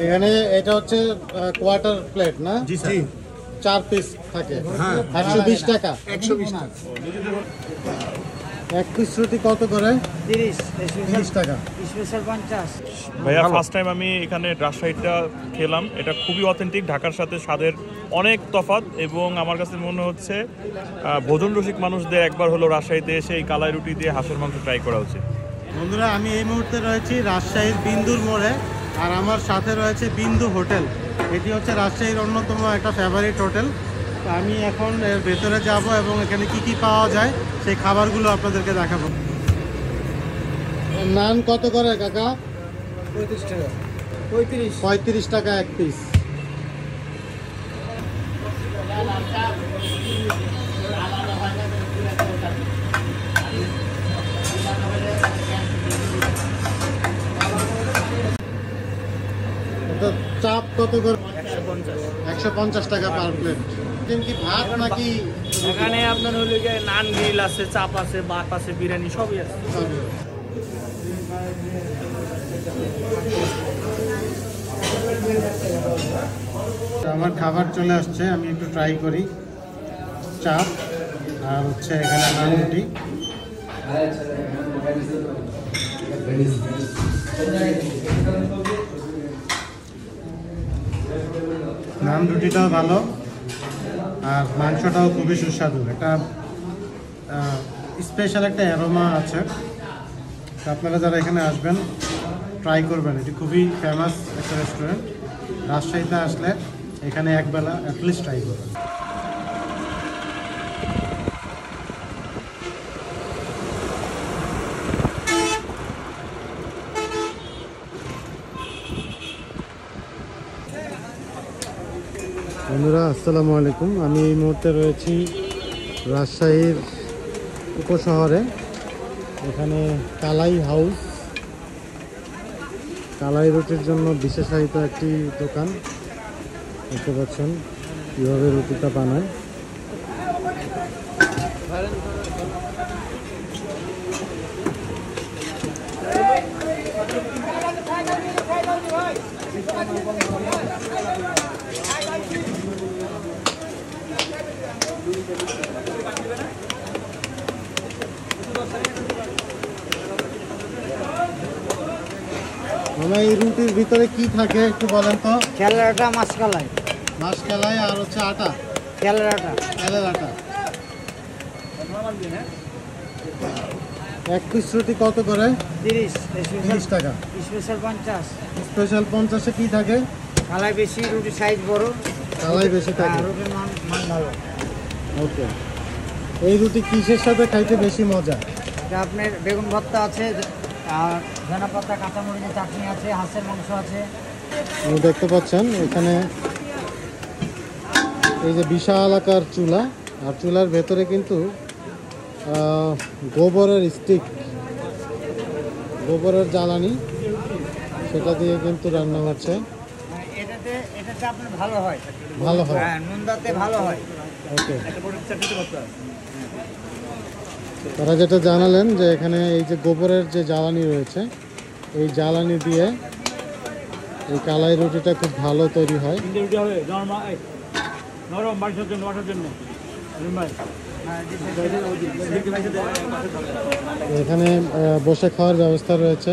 এখানে এটা হচ্ছে কোয়ার্টার প্লেট না? জি স্যার। 4 পিস থাকে। হ্যাঁ 120 টাকা। 120 টাকা। এক পিস রুটি কত করে? 30 টাকা। স্পেশাল 50। ভাইয়া ফার্স্ট টাইম আমি এখানে রাজশাহীটা খেলাম, এটা খুবই অথেন্টিক, ঢাকার সাথে স্বাদের অনেক তফাৎ এবং আমার কাছে মনে হচ্ছে ভোজন রসিক মানুষদের একবার হলো রাজশাহীতে এসে এই কালাই রুটি দিয়ে হাঁসের মাংস ট্রাই করা উচিত। বন্ধুরা, আমি এই মুহূর্তে রয়েছি রাজশাহীর বিন্দুর মোড়ে, আর আমার সাথে রয়েছে বিন্দু হোটেল। এটি হচ্ছে রাজশাহীর অন্যতম একটা ফেভারিট হোটেল। তো আমি এখন এর ভেতরে যাব এবং এখানে কি কি পাওয়া যায় সেই খাবারগুলো আপনাদেরকে দেখাবো। নান কত করে কাকা? 35 টাকা। 35 টাকা এক পিস। চাপ কত করে? 150 টাকা পার প্লেট। কি ভাত নাকি? এখানে আপনার হলো গিয়ে নান, গ্রিল আছে, চাপ আছে, ভাত আছে, বিরিয়ানি সবই আছে। আমার খাবার চলে আসছে, আমি একটু ট্রাই করি। চাপ আর হচ্ছে এখানে নান রুটি। নান রুটিটাও ভালো আর মাংসটাও খুবই সুস্বাদু। একটা স্পেশাল একটা অ্যারোমা আছে। আপনারা যারা এখানে আসবেন ট্রাই করবেন, এটি খুবই ফেমাস একটা রেস্টুরেন্ট। রাজশাহীতে আসলে এখানে একবেলা অ্যাটলিস্ট ট্রাই করবেন। বন্ধুরা আসসালামু আলাইকুম, আমি এই মুহূর্তে রয়েছি রাজশাহীর উপশহরে। এখানে কালাই হাউস, কালাই রুটির জন্য বিশেষায়িত একটি দোকান। দেখতে পাচ্ছেন কীভাবে রুটিটা বানায়। এই রুটির ভিতরে কি থাকে একটু বলেন তো? খেলার আটা, মাছকালাই। মাছকালাই আর হচ্ছে আটা, খেলার আটা। তেলের আটা। এক পিস রুটি কত করে? 30 টাকা। স্পেশাল 50। স্পেশাল 50-এ কি থাকে? কালাই বেশি, রুটি সাইজ বড়। কালাই বেশি থাকে। রুটির মান ভালো। ওকে, এই রুটি কিসের সাথে খাইতে বেশি মজা? এটা আপনার বেগুন ভর্তা আছে, আর ধনা পাতা, কাঁচামরিচের চাটনি আছে, হাঁসের মাংস আছে। আপনি দেখতে পাচ্ছেন এখানে এই যে বিশাল আকার চুলা, আর চুলার ভেতরে কিন্তু গোবরের স্টিক, গোবরের জ্বালানি, সেটা দিয়ে কিন্তু রান্না হচ্ছে। এটাতে আপনার ভালো হয়। ভালো হয়, হ্যাঁ, নুনদাতে ভালো হয়। ওকে। তারা যেটা জানালেন যে এখানে এই যে গোবরের যে জ্বালানি রয়েছে, এই জ্বালানি দিয়ে এই কালাই রুটিটা খুব ভালো তৈরি হয়। এখানে বসে খাওয়ার ব্যবস্থা রয়েছে।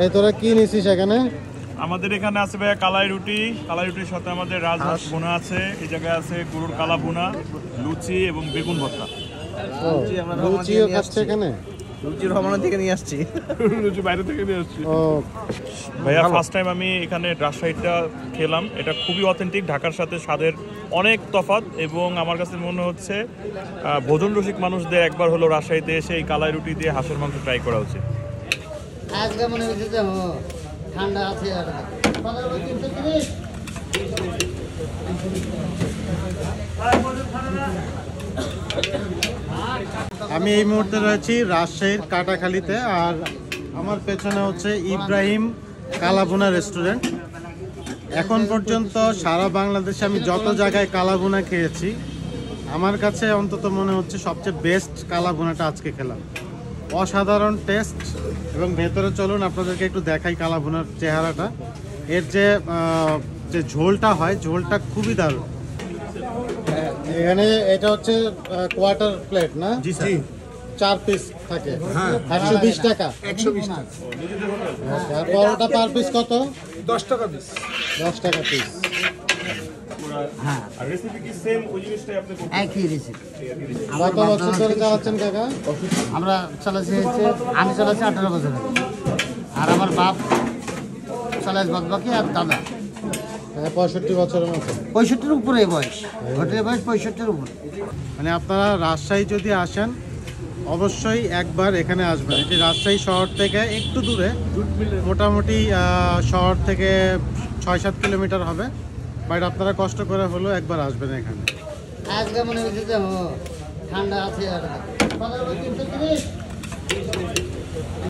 এই তোরা কি নিছিস এখানে? আমাদের এখানে আছে ভাইয়া কালাই রুটি, কালাই রুটির সাথে আমাদের রাজহাঁস বোনা আছে, এই জায়গায় আছে গরুর কালা বোনা, লুচি এবং বেগুন ভর্তা। লুচিও খাচ্ছে এখানে? লুচি রহমানের থেকে নিয়ে আসছি। লুচি বাইরে থেকে নিয়ে আসছি। ও ভাইয়া ফার্স্ট টাইম আমি এখানে রাজশাহীটা খেলাম, এটা খুবই অথেন্টিক, ঢাকার সাথে স্বাদের অনেক তফাৎ এবং আমার কাছে মনে হচ্ছে ভোজন রসিক মানুষদের একবার হলো রাজশাহীতে এসে এই কালাই রুটি দিয়ে হাঁসের মাংস ট্রাই করা উচিত। আজকে মনে হচ্ছে যে ঠান্ডা আছে। আমি এই মুহূর্তে রয়েছি রাজশাহীর কাটাখালীতে, আর আমার পেছনে হচ্ছে ইব্রাহিম কালাভুনা রেস্টুরেন্ট। এখন পর্যন্ত সারা বাংলাদেশে আমি যত জায়গায় কালাভুনা খেয়েছি, আমার কাছে অন্তত মনে হচ্ছে সবচেয়ে বেস্ট কালাভুনাটা আজকে খেলাম। অসাধারণ টেস্ট এবং ভেতরে চলুন আপনাদেরকে একটু দেখাই কালাভুনার চেহারাটা। এর যে ঝোলটা হয়, ঝোলটা খুবই দারুণ। এখানে এটা হচ্ছে কোয়ার্টার প্লেট না? জি স্যার। 4 পিস থাকে, 120 টাকা। 120 টাকা। আর পরোটা পার পিস কত? 10 টাকা পিস। 10 টাকা পিস। হ্যাঁ আর রেসিপি কি সেম ওই জিনিসটাই আপনি করতে? একই রেসিপি। কত বছর ধরে চালাচ্ছেন কাকা? আমরা চালাচ্ছি আমি চালাচ্ছি 18 বছর আগে। আর আমার বাপ চালাচ্ছে বাদবাকি, আর দাদা 65 বছরের মতো। 65-র উপরে বয়স, হোটেলের বয়স 65-র উপরে। মানে আপনারা রাজশাহী যদি আসেন অবশ্যই একবার এখানে আসবেন। এটি রাজশাহী শহর থেকে একটু দূরে, মোটামুটি শহর থেকে 6-7 কিলোমিটার হবে, বাট আপনারা কষ্ট করে হলেও একবার আসবেন এখানে। আজকে মনে হচ্ছে যে ঠান্ডা আছে।